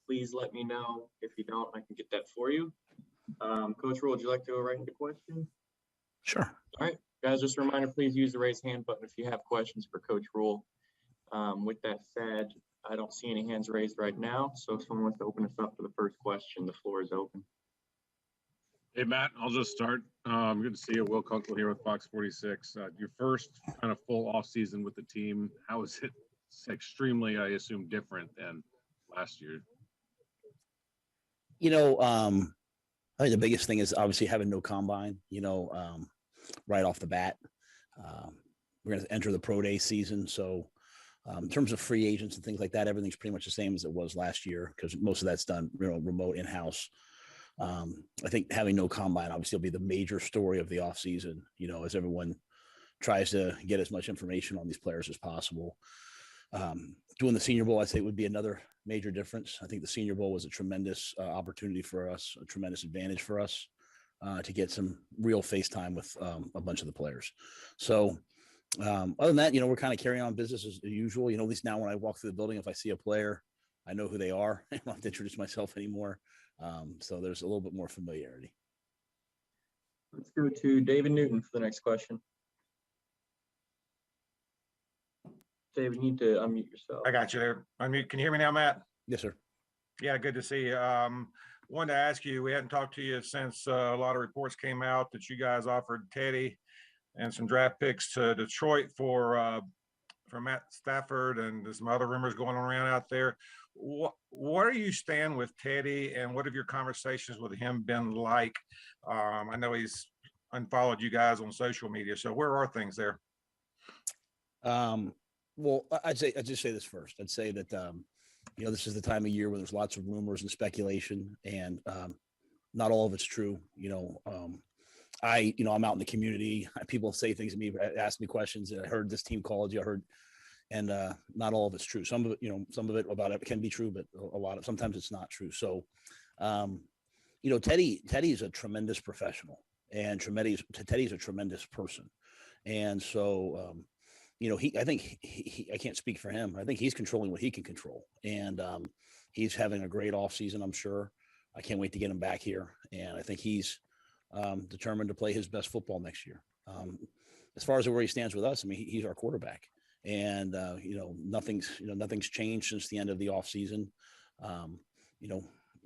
please let me know. If you don't, I can get that for you. Coach Rhule, would you like to go right into questions? Sure. All right, guys, just a reminder, please use the raise hand button if you have questions for Coach Rhule. With that said, I don't see any hands raised right now. So if someone wants to open us up for the first question, the floor is open. Hey, Matt, I'll just start. Good to see you. Will Kunkel here with Fox 46. Your first kind of full off season with the team. How is it? It's extremely, I assume, different than last year. I think the biggest thing is obviously having no combine, right off the bat. We're going to enter the pro day season. So in terms of free agents and things like that, everything's pretty much the same as it was last year because most of that's done, remote in-house. I think having no combine obviously will be the major story of the offseason, as everyone tries to get as much information on these players as possible. Doing the Senior Bowl, I'd say, would be another major difference. I think the Senior Bowl was a tremendous opportunity for us, a tremendous advantage for us to get some real face time with a bunch of the players. So other than that, we're kind of carrying on business as usual. At least now when I walk through the building, if I see a player, I know who they are. I don't have to introduce myself anymore. So there's a little bit more familiarity. Let's go to David Newton for the next question. David, you need to unmute yourself. I got you there. Unmute. Can you hear me now, Matt? Yes, sir. Yeah, good to see you. Wanted to ask you, we hadn't talked to you since a lot of reports came out that you guys offered Teddy and some draft picks to Detroit for Matt Stafford, and there's some other rumors going around out there. Where do you stand with Teddy, and what have your conversations with him been like? I know he's unfollowed you guys on social media, so where are things there? Well, I'd just say this first. I'd say that, this is the time of year where there's lots of rumors and speculation, and not all of it's true. I'm out in the community. People say things to me, ask me questions. I heard this team called you. I heard, and not all of it's true. Some of it about it can be true, but sometimes it's not true. So, Teddy's a tremendous professional, and Teddy's a tremendous person, and so. I can't speak for him. I think he's controlling what he can control, and he's having a great off season. I'm sure. I can't wait to get him back here, and I think he's determined to play his best football next year. As far as where he stands with us, I mean, he's our quarterback, and nothing's changed since the end of the off season.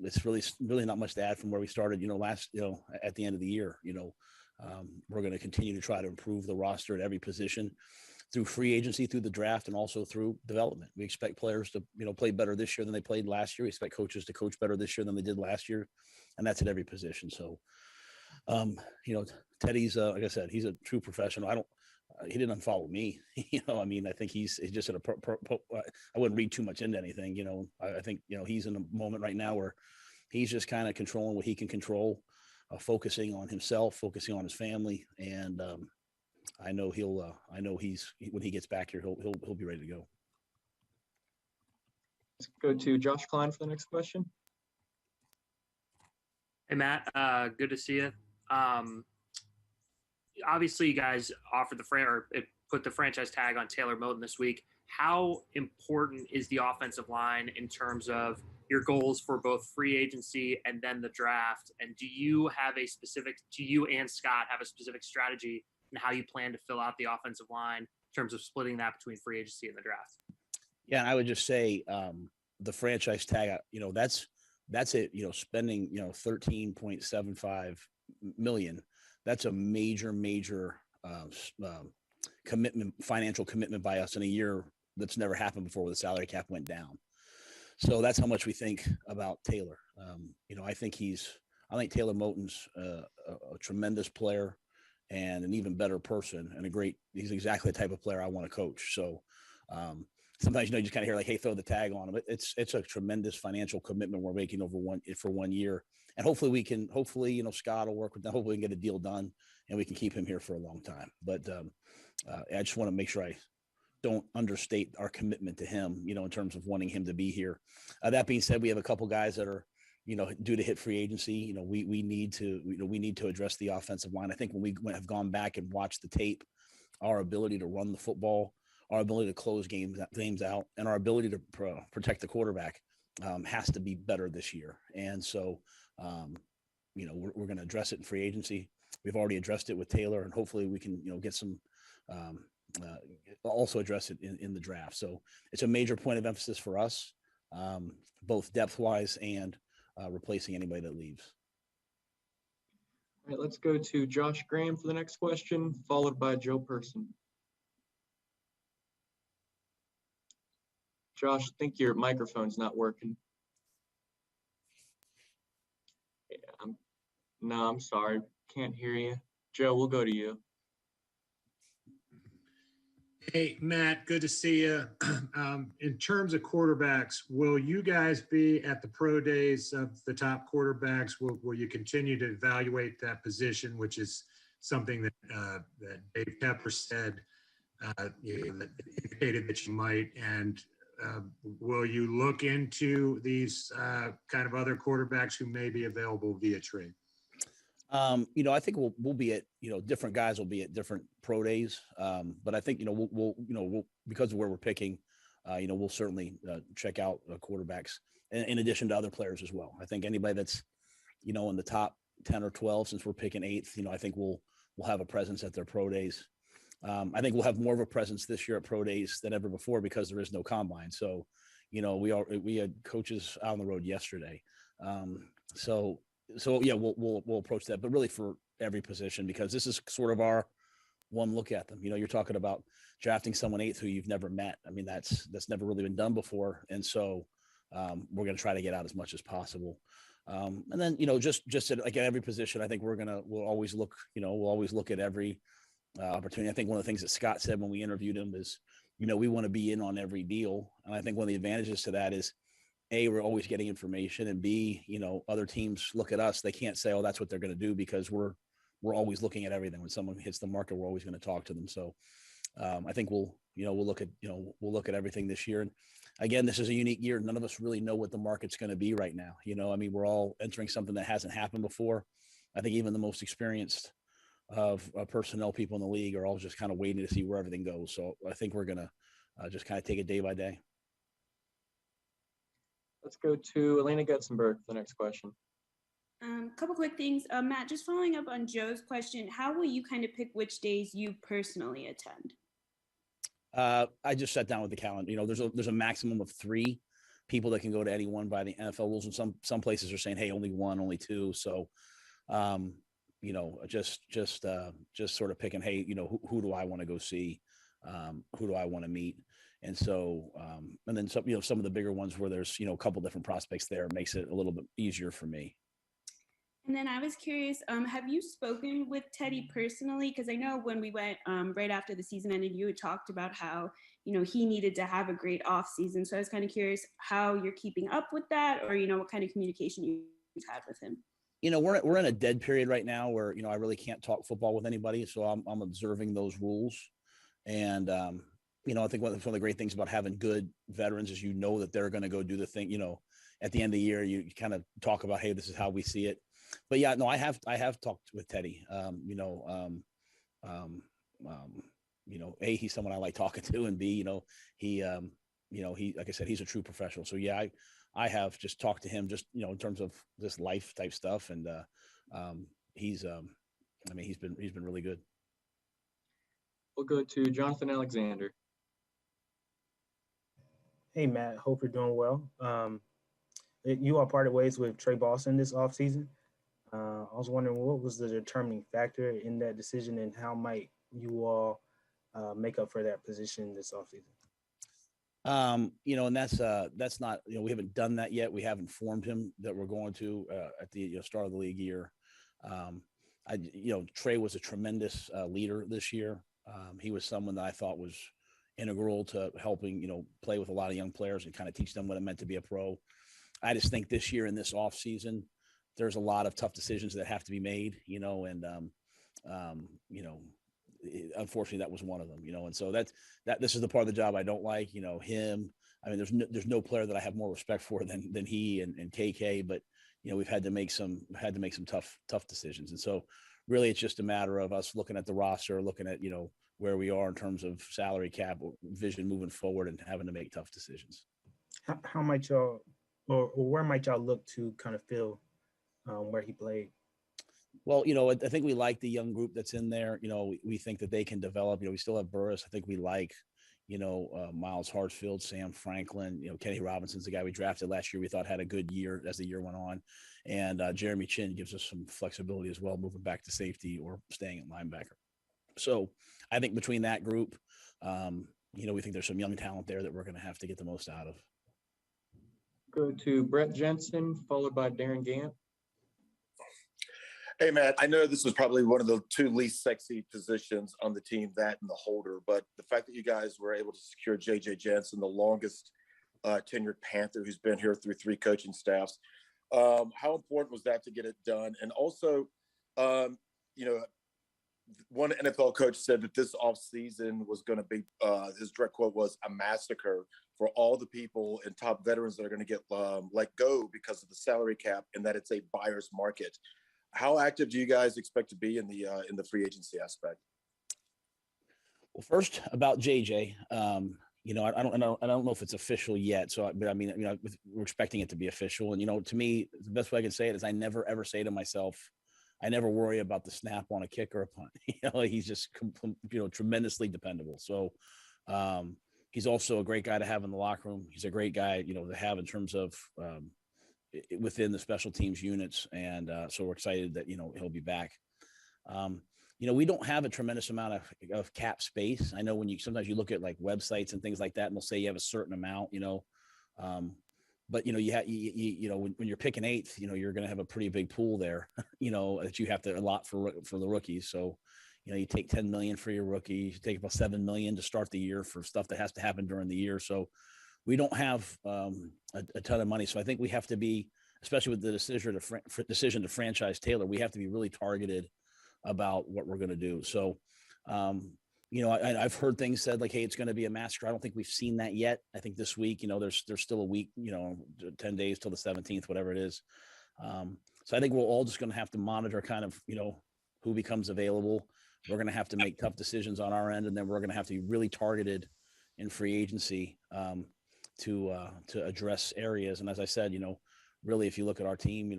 It's really not much to add from where we started. At the end of the year, we're going to continue to try to improve the roster at every position through free agency, through the draft, and also through development. We expect players to, play better this year than they played last year. We expect coaches to coach better this year than they did last year. And that's at every position. So, Teddy's, like I said, he's a true professional. He didn't unfollow me, I think he's just at I wouldn't read too much into anything, I think, he's in a moment right now where he's just kind of controlling what he can control, focusing on himself, focusing on his family. And, I know when he gets back here, he'll be ready to go. Let's go to Josh Klein for the next question. Hey, Matt, good to see you. Obviously, you guys offered put the franchise tag on Taylor Moton this week. How important is the offensive line in terms of your goals for both free agency and then the draft? And do you and Scott have a specific strategy and how you plan to fill out the offensive line in terms of splitting that between free agency and the draft? Yeah, and I would just say the franchise tag, that's it, spending, $13.75 million. That's a major financial commitment by us in a year that's never happened before where the salary cap went down. So that's how much we think about Taylor. I think Taylor Moton's a tremendous player and an even better person, and he's exactly the type of player I want to coach. So sometimes, you just kind of hear like, hey, throw the tag on him. It's a tremendous financial commitment we're making for 1 year. And hopefully Scott will work with them. Hopefully we can get a deal done and we can keep him here for a long time. But I just want to make sure I don't understate our commitment to him, in terms of wanting him to be here. That being said, we have a couple guys that are, due to hit free agency. We need to address the offensive line. I think when we have gone back and watched the tape, our ability to run the football, our ability to close games out, and our ability to protect the quarterback has to be better this year. And so, we're going to address it in free agency. We've already addressed it with Taylor, and hopefully we can, get some, also address it in the draft. So it's a major point of emphasis for us, both depth wise and replacing anybody that leaves. All right, let's go to Josh Graham for the next question, followed by Joe Person. Josh, I think your microphone's not working. Yeah, I'm sorry. Can't hear you. Joe, we'll go to you. Hey, Matt, good to see you. In terms of quarterbacks, will you guys be at the pro days of the top quarterbacks? Will you continue to evaluate that position, which is something that Dave Tepper said, that indicated that you might? And will you look into these kind of other quarterbacks who may be available via trade? I think we'll be at, different guys will be at different pro days. But I think, we'll because of where we're picking, we'll certainly check out quarterbacks in addition to other players as well. I think anybody that's, in the top 10 or 12, since we're picking 8th, I think we'll have a presence at their pro days. I think we'll have more of a presence this year at pro days than ever before because there is no combine. So, we had coaches out on the road yesterday. So yeah, we'll approach that, but really for every position, because this is sort of our one look at them. You're talking about drafting someone 8th who you've never met. I mean, that's never really been done before. And so we're going to try to get out as much as possible. And then, just at, like, at every position, I think we'll always look at every opportunity. I think one of the things that Scott said when we interviewed him is, we want to be in on every deal. And I think one of the advantages to that is, A, we're always getting information, and B, other teams look at us. They can't say, oh, that's what they're going to do, because we're always looking at everything. When someone hits the market, we're always going to talk to them. So I think we'll look at everything this year. And again, this is a unique year. None of us really know what the market's going to be right now. We're all entering something that hasn't happened before. I think even the most experienced of personnel people in the league are all just kind of waiting to see where everything goes. So I think we're going to just kind of take it day by day. Let's go to Elena Getzenberg for the next question. Couple quick things. Matt, just following up on Joe's question, how will you kind of pick which days you personally attend? I just sat down with the calendar. There's a maximum of 3 people that can go to any one by the NFL rules, and some places are saying, hey, only 1, only 2. So, just sort of picking, hey, who do I want to go see? Who do I want to meet? And so, and then some of the bigger ones where there's, a couple different prospects there makes it a little bit easier for me. And then I was curious, have you spoken with Teddy personally? Because I know when we went right after the season ended, you had talked about how, he needed to have a great off season. So I was kind of curious how you're keeping up with that, or, what kind of communication you've had with him. We're in a dead period right now where, I really can't talk football with anybody. So I'm observing those rules. And, I think one of the great things about having good veterans is, that they're going to go do the thing. At the end of the year, you kind of talk about, hey, this is how we see it. But yeah, no, I have talked with Teddy. A, he's someone I like talking to, and B, he like I said, he's a true professional. So yeah, I have just talked to him just, in terms of this life type stuff, and he's been really good. We'll go to Jonathan Alexander. Hey, Matt, hope you're doing well. You all parted ways with Trey Boston this offseason. I was wondering, what was the determining factor in that decision, and how might you all make up for that position this offseason? And that's not, we haven't done that yet. We haven't informed him that we're going to at the start of the league year. Trey was a tremendous leader this year. He was someone that I thought was integral to helping, play with a lot of young players and kind of teach them what it meant to be a pro. I just think this year in this off season, there's a lot of tough decisions that have to be made, and unfortunately that was one of them, and so this is the part of the job I don't like, him. I mean, there's no player that I have more respect for than he and KK, but we've had to make some tough decisions. And so really it's just a matter of us looking at the roster, looking at, where we are in terms of salary cap vision moving forward, and having to make tough decisions. How might y'all or where might y'all look to kind of fill where he played? Well, I think we like the young group that's in there. We think that they can develop. We still have Burris. I think we like, Miles Hartsfield, Sam Franklin. Kenny Robinson's the guy we drafted last year. We thought had a good year as the year went on, and Jeremy Chin gives us some flexibility as well, moving back to safety or staying at linebacker. So I think between that group, we think there's some young talent there that we're going to have to get the most out of. Go to Brett Jensen, followed by Darren Gant. Hey, Matt, I know this was probably one of the two least sexy positions on the team, that and the holder, but the fact that you guys were able to secure J.J. Jensen, the longest tenured Panther who's been here through 3 coaching staffs, how important was that to get it done? And also, one NFL coach said that this offseason was going to be, his direct quote was, a massacre for all the people and top veterans that are going to get let go because of the salary cap, and that it's a buyer's market. How active do you guys expect to be in the free agency aspect? Well, first about JJ, I don't know if it's official yet. But I mean, we're expecting it to be official. And to me, the best way I can say it is I never ever say to myself, I never worry about the snap on a kick or a punt. He's just tremendously dependable. So he's also a great guy to have in the locker room. He's a great guy, to have in terms of within the special teams units. And so we're excited that, he'll be back. We don't have a tremendous amount of cap space. I know sometimes you look at like websites and things like that, and they'll say you have a certain amount, but when you're picking 8th, you're going to have a pretty big pool there, that you have to allot for the rookies. So, you take 10 million for your rookie, you take about 7 million to start the year for stuff that has to happen during the year. So we don't have a ton of money. So I think we have to be, especially with the decision to franchise Taylor, we have to be really targeted about what we're going to do. So, I've heard things said like, hey, it's going to be a massacre. I don't think we've seen that yet. I think this week, there's still a week, 10 days till the 17th, whatever it is. So I think we're all just going to have to monitor kind of, who becomes available. We're going to have to make tough decisions on our end, and then we're going to have to be really targeted in free agency to address areas. And as I said, really, if you look at our team,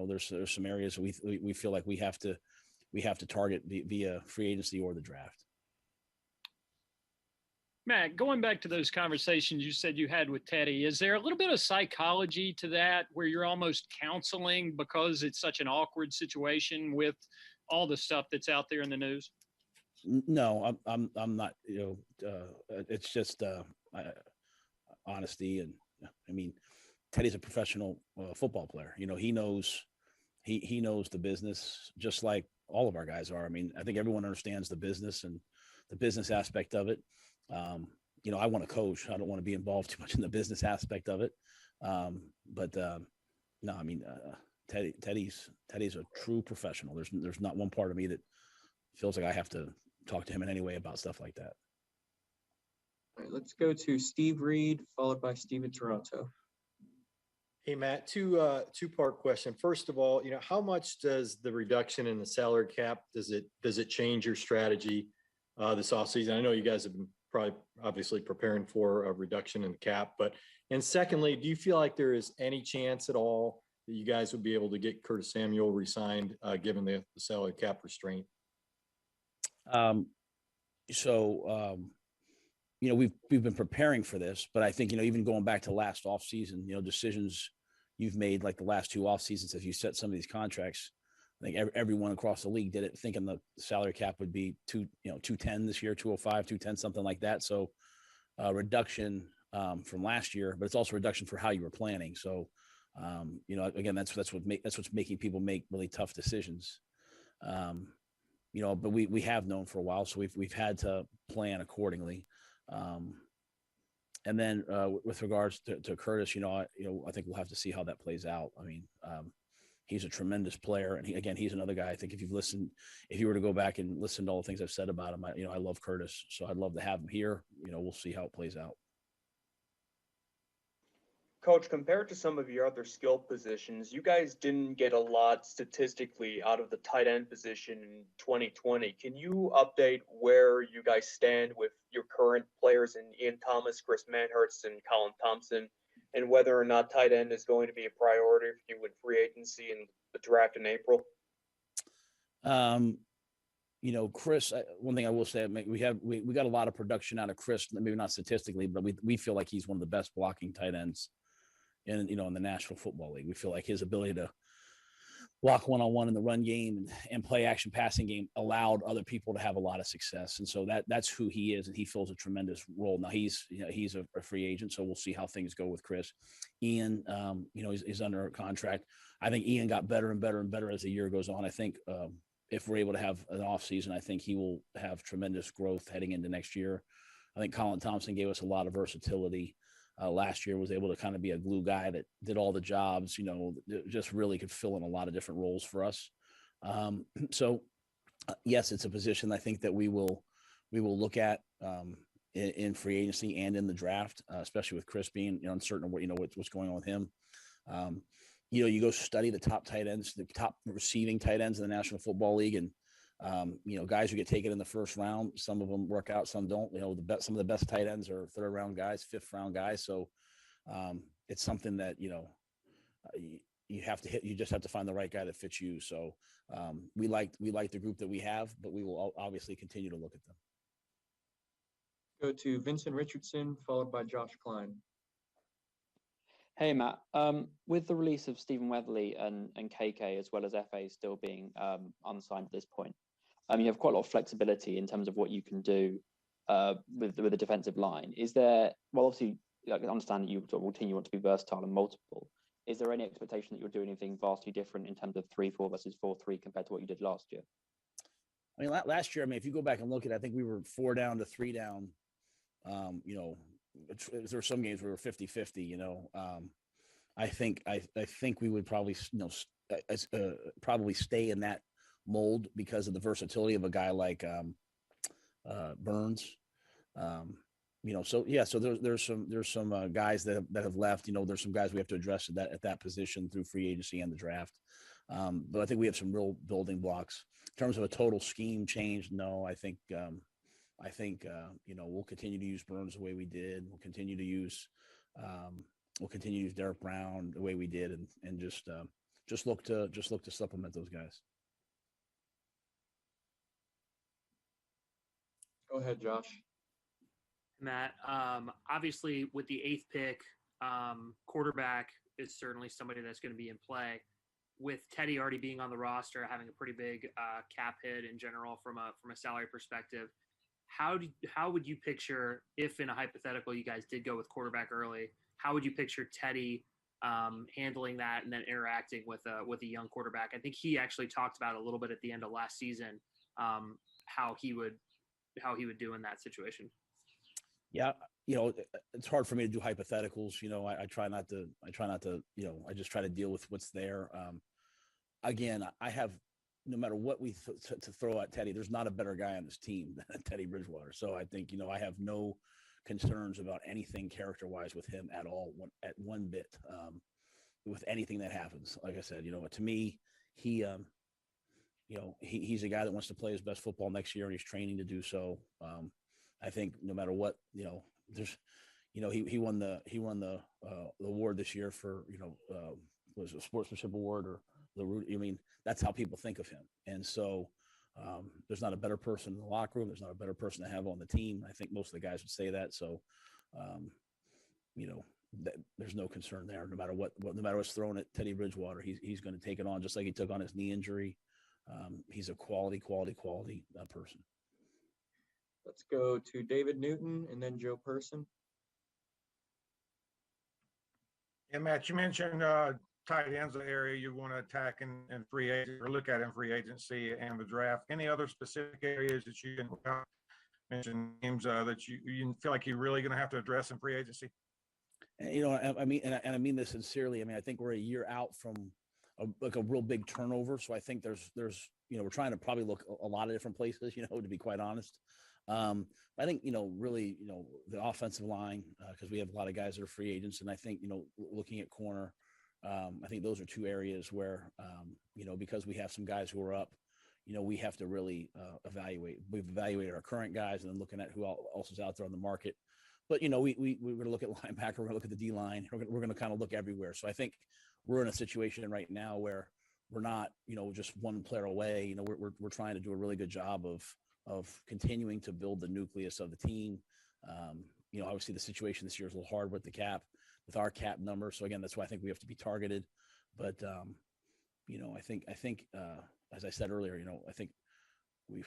there's some areas we feel like we have to target via free agency or the draft. Matt, going back to those conversations you said you had with Teddy, is there a little bit of psychology to that where you're almost counseling because it's such an awkward situation with all the stuff that's out there in the news? No, I'm not, it's just honesty. And I mean, Teddy's a professional football player. He knows the business just like all of our guys are. I mean, I think everyone understands the business and the business aspect of it. I want to coach. I don't want to be involved too much in the business aspect of it. No, I mean, Teddy's a true professional. There's not one part of me that feels like I have to talk to him in any way about stuff like that. All right, let's go to Steve Reed, followed by Steve in Toronto. Hey, Matt, two-part question. First of all, how much does the reduction in the salary cap, does it change your strategy this offseason? I know you guys have been obviously preparing for a reduction in the cap, and secondly, do you feel like there is any chance at all that you guys would be able to get Curtis Samuel re-signed given the salary cap restraint? We've been preparing for this, but I think, even going back to last offseason, decisions you've made like the last 2 off seasons, as you set some of these contracts, I think everyone across the league did it thinking the salary cap would be 210 this year, 205, 210, something like that. So reduction from last year, but it's also a reduction for how you were planning. So, again, that's what's making people make really tough decisions. But we have known for a while, so we've had to plan accordingly. And then with regards to Curtis, I think we'll have to see how that plays out. I mean, he's a tremendous player, and he's another guy. I think if you were to go back and listen to all the things I've said about him, I love Curtis, so I'd love to have him here. We'll see how it plays out. Coach, compared to some of your other skill positions, you guys didn't get a lot statistically out of the tight end position in 2020. Can you update where you guys stand with your current players in Ian Thomas, Chris Manhurst, and Colin Thompson? and whether or not tight end is going to be a priority for you with free agency and the draft in April? Chris, one thing I will say, we got a lot of production out of Chris, maybe not statistically, but we feel like he's one of the best blocking tight ends in the National Football League. We feel like his ability to block one-on-one in the run game and play action passing game allowed other people to have a lot of success. And so that's who he is. And he fills a tremendous role. Now he's a free agent. So we'll see how things go with Chris. Ian, he's under a contract. I think Ian got better and better and better as the year goes on. I think, if we're able to have an off season, I think he will have tremendous growth heading into next year. I think Colin Thompson gave us a lot of versatility. Last year was able to kind of be a glue guy that did all the jobs, just really could fill in a lot of different roles for us. Yes, it's a position I think that we will look at in free agency and in the draft, especially with Chris being uncertain of what's going on with him. You go study the top tight ends, the top receiving tight ends in the National Football League, and guys who get taken in the first round, some of them work out, some don't. Some of the best tight ends are third round guys, fifth round guys. So it's something that you have to hit. You just have to find the right guy that fits you. So we like the group that we have, but we will obviously continue to look at them. Go to Vincent Richardson, followed by Josh Klein. Hey, Matt. With the release of Stephen Weatherly and KK, as well as FA still being unsigned at this point, you have quite a lot of flexibility in terms of what you can do with the defensive line. Is there, obviously, I understand that you continue want to be versatile and multiple. Is there any expectation that you'll do anything vastly different in terms of 3-4 versus 4-3 compared to what you did last year? I mean, last year, if you go back and look at it, I think we were 4 down to 3 down. There were some games where we were 50-50, I think we would probably, probably stay in that mold because of the versatility of a guy like Burns. So there's some guys that have left. There's some guys we have to address at that position through free agency and the draft. But I think we have some real building blocks in terms of a total scheme change. No, I think we'll continue to use Burns the way we did. We'll continue to use Derek Brown the way we did, and just look to supplement those guys. Go ahead, Josh. Matt, obviously with the 8th pick, quarterback is certainly somebody that's going to be in play. With Teddy already being on the roster, having a pretty big cap hit in general from a salary perspective, how would you picture, if in a hypothetical you guys did go with quarterback early, how would you picture Teddy handling that and then interacting with a young quarterback? I think he actually talked about a little bit at the end of last season, how he would do in that situation. Yeah, it's hard for me to do hypotheticals. I try not to. I just try to deal with what's there. Again, I have, no matter what we to throw at Teddy, there's not a better guy on this team than Teddy Bridgewater. So I think I have no concerns about anything character-wise with him at all, at one bit, with anything that happens. Like I said, to me, he's a guy that wants to play his best football next year, and he's training to do so. I think no matter what, there's, he won the award this year for, was it a sportsmanship award or the root? That's how people think of him. And so there's not a better person in the locker room. There's not a better person to have on the team. I think most of the guys would say that. So, there's no concern there. No matter what's thrown at Teddy Bridgewater, he's going to take it on, just like he took on his knee injury. He's a quality person. Let's go to David Newton and then Joe Person. Yeah, Matt, you mentioned tight ends area you want to attack in free agent or look at in free agency and the draft. Any other specific areas that you can mention names that you feel like you're really going to have to address in free agency? I mean this sincerely. I think we're a year out from a real big turnover. So I think there's we're trying to probably look a lot of different places, to be quite honest. I think, really, the offensive line, because we have a lot of guys that are free agents. And I think, looking at corner, I think those are two areas where, because we have some guys who are up, we have to really evaluate. We've evaluated our current guys and then looking at who else is out there on the market. but we're going to look at linebacker, we're going to look at the D line, we're going to kind of look everywhere. So I think we're in a situation right now where we're not, just one player away. We're trying to do a really good job of continuing to build the nucleus of the team. Obviously the situation this year is a little hard with the cap, with our cap number. So again, that's why I think we have to be targeted. But I think as I said earlier, I think we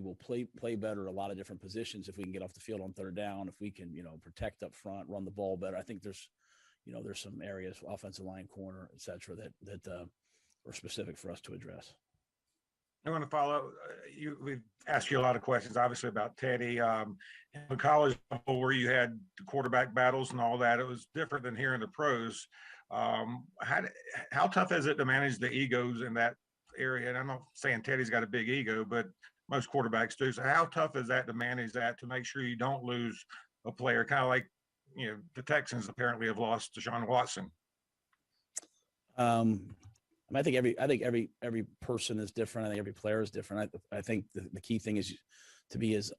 will play better a lot of different positions if we can get off the field on third down, if we can protect up front, run the ball better. I think there's some areas, offensive line, corner, et cetera, that are specific for us to address. I want to follow. We've asked you a lot of questions, obviously, about Teddy. In college, where you had the quarterback battles and all that, it was different than here in the pros. How tough is it to manage the egos in that area? And I'm not saying Teddy's got a big ego, but most quarterbacks do. So how tough is that to manage that, to make sure you don't lose a player? Kind of like, the Texans apparently have lost Deshaun Watson. I think every person is different. I think every player is different. I think the key thing is to be as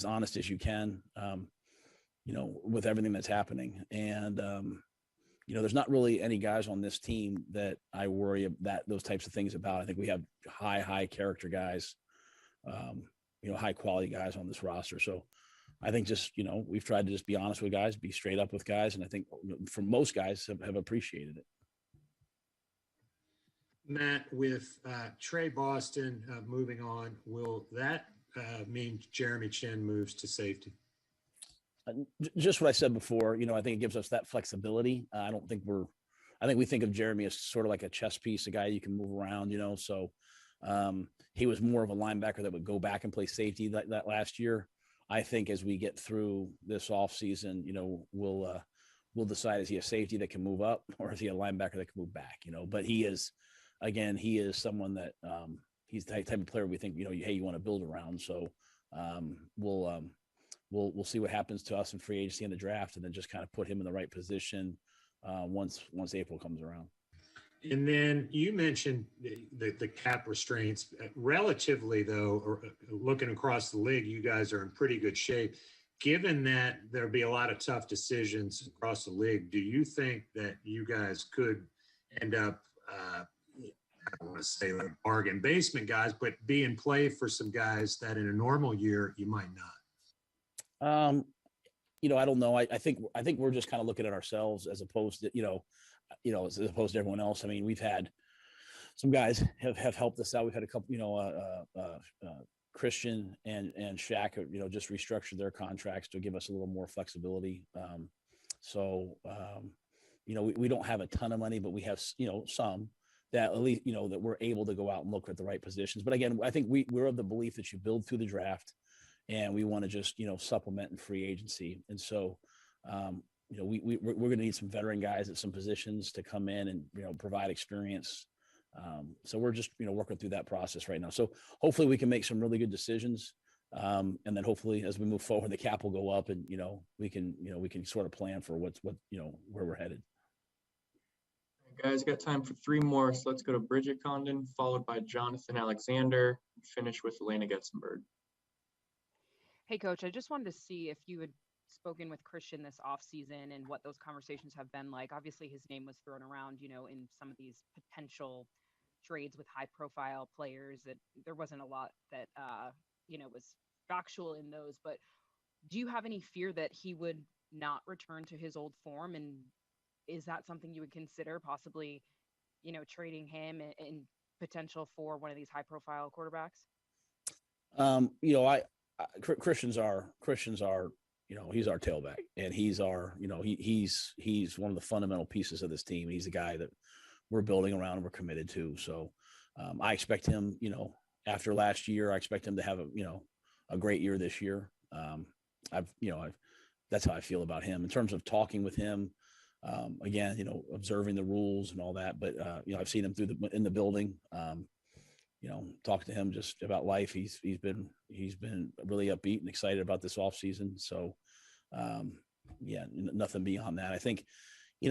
honest as you can, with everything that's happening. And, there's not really any guys on this team that I worry about those types of things about. I think we have high character guys, high quality guys on this roster. So I think just, we've tried to just be honest with guys, be straight up with guys. And I think for most guys have appreciated it. Matt, with Trey Boston moving on, will that mean Jeremy Chin moves to safety? Just what I said before, I think it gives us that flexibility. I think we think of Jeremy as sort of like a chess piece, a guy you can move around, So he was more of a linebacker that would go back and play safety that last year. I think as we get through this offseason, we'll decide, is he a safety that can move up, or is he a linebacker that can move back, But he is someone that he's the type of player we think, hey, you want to build around. So we'll see what happens to us in free agency in the draft, and then just kind of put him in the right position once April comes around. And then you mentioned the cap restraints. Relatively, though, or looking across the league, you guys are in pretty good shape. Given that there'll be a lot of tough decisions across the league, do you think that you guys could end up, I don't want to say like bargain basement guys, but be in play for some guys that in a normal year you might not? I don't know. I think we're just kind of looking at ourselves as opposed to, as opposed to everyone else. I mean, we've had some guys have helped us out. We've had a couple, Christian and Shaq, just restructured their contracts to give us a little more flexibility. We don't have a ton of money, but we have, some that at least, that we're able to go out and look at the right positions. But again, I think we're of the belief that you build through the draft, and we want to just, supplement in free agency. And so, we're going to need some veteran guys at some positions to come in and, provide experience. So we're just, working through that process right now. So hopefully we can make some really good decisions. And then hopefully as we move forward, the cap will go up, and, we can sort of plan for where we're headed. Guys, got time for 3 more. So let's go to Bridget Condon, followed by Jonathan Alexander, and finish with Elena Getzenberg. Hey, Coach, I just wanted to see if you had spoken with Christian this offseason and what those conversations have been like. Obviously, his name was thrown around, in some of these potential trades with high-profile players. That there wasn't a lot that, was factual in those. But do you have any fear that he would not return to his old form? And is that something you would consider possibly, trading him in potential for one of these high-profile quarterbacks? Christian's our, he's our tailback, and he's our, he's one of the fundamental pieces of this team. He's a guy that we're building around and we're committed to. So I expect him, after last year, I expect him to have a great year this year. That's how I feel about him in terms of talking with him. Again, observing the rules and all that, but I've seen him in the building. Talk to him just about life. He's been really upbeat and excited about this off season. So, nothing beyond that. I think, he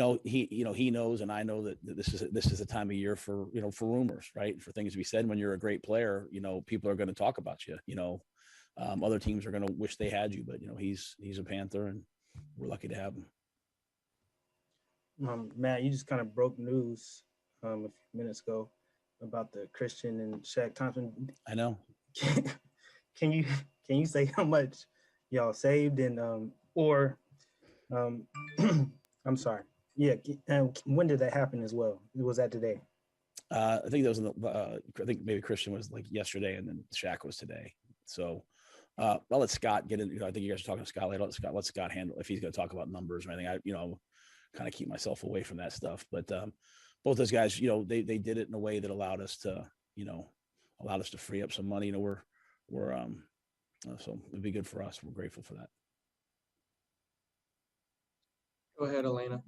knows, and I know that this is a time of year for rumors, right? For things to be said. When you're a great player, people are going to talk about you, Other teams are going to wish they had you, but he's a Panther, and we're lucky to have him. Matt, you just kind of broke news a few minutes ago about the Christian and Shaq Thompson. I know. Can you say how much y'all saved and I'm sorry. Yeah, and when did that happen as well? Was that today? I think that was I think maybe Christian was like yesterday, and then Shaq was today. So I'll let Scott get in. I think you guys are talking to Scott later. Let Scott handle if he's going to talk about numbers or anything. I'll kind of keep myself away from that stuff. But both those guys, they did it in a way that allowed us to free up some money. So it'd be good for us. We're grateful for that. Go ahead, Elena.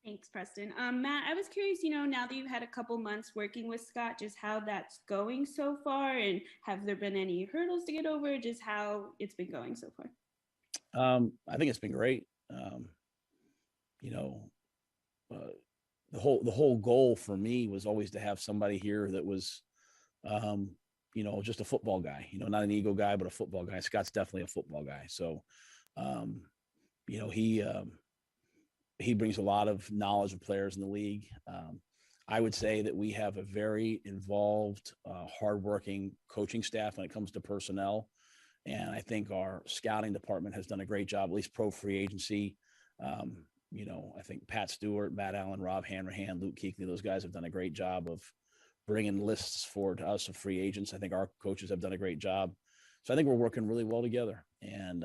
Thanks, Preston. Matt, I was curious, now that you've had a couple months working with Scott, just how that's going so far, and have there been any hurdles to get over, just how it's been going so far? I think it's been great. The whole goal for me was always to have somebody here that was, just a football guy, not an ego guy, but a football guy. Scott's definitely a football guy. So, he brings a lot of knowledge of players in the league. I would say that we have a very involved, hardworking coaching staff when it comes to personnel. And I think our scouting department has done a great job, at least pro free agency. I think Pat Stewart, Matt Allen, Rob Hanrahan, Luke Kuechly, those guys have done a great job of bringing lists forward to us of free agents. I think our coaches have done a great job. So I think we're working really well together. And,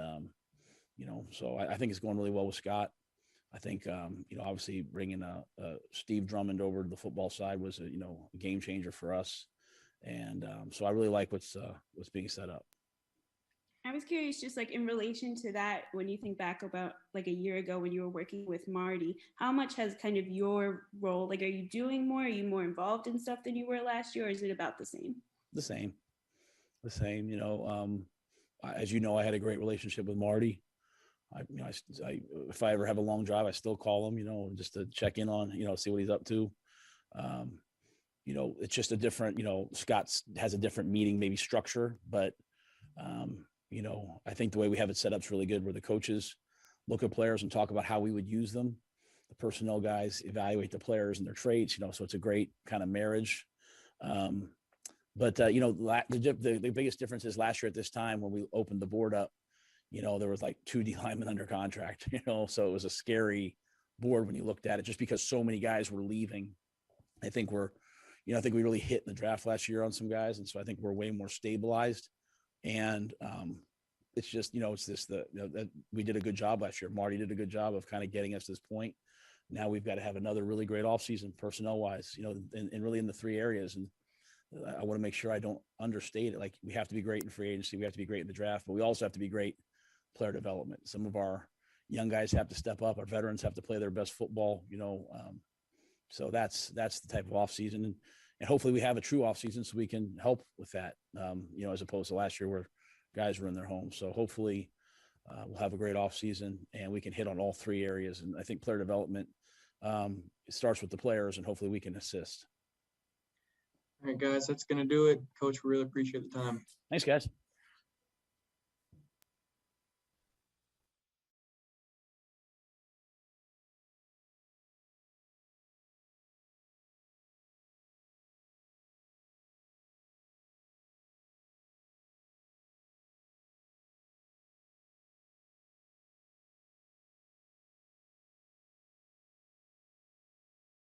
so I think it's going really well with Scott. I think, obviously bringing Steve Drummond over to the football side was a game changer for us. And so I really like what's being set up. I was curious, just like in relation to that, when you think back about like a year ago when you were working with Marty, how much has kind of your role, like, are you doing more? Are you more involved in stuff than you were last year, or is it about the same? The same. As you know, I had a great relationship with Marty. If I ever have a long drive, I still call him, just to check in on, see what he's up to. It's just a different, Scott has a different meeting, maybe structure, but, I think the way we have it set up is really good, where the coaches look at players and talk about how we would use them. The personnel guys evaluate the players and their traits, so it's a great kind of marriage. But the biggest difference is last year at this time when we opened the board up, there was like 2 D linemen under contract, so it was a scary board when you looked at it, just because so many guys were leaving. I think we really hit in the draft last year on some guys. And so I think we're way more stabilized. And it's just, it's this, that we did a good job last year. Marty did a good job of kind of getting us to this point. Now we've got to have another really great offseason personnel wise, and really in the 3 areas. And I want to make sure I don't understate it. Like, we have to be great in free agency. We have to be great in the draft, but we also have to be great player development. Some of our young guys have to step up. Our veterans have to play their best football, so that's the type of offseason. And hopefully we have a true offseason so we can help with that, as opposed to last year where guys were in their homes. So hopefully we'll have a great offseason and we can hit on all 3 areas. And I think player development, it starts with the players, and hopefully we can assist. All right, guys, that's going to do it. Coach, we really appreciate the time. Thanks, guys.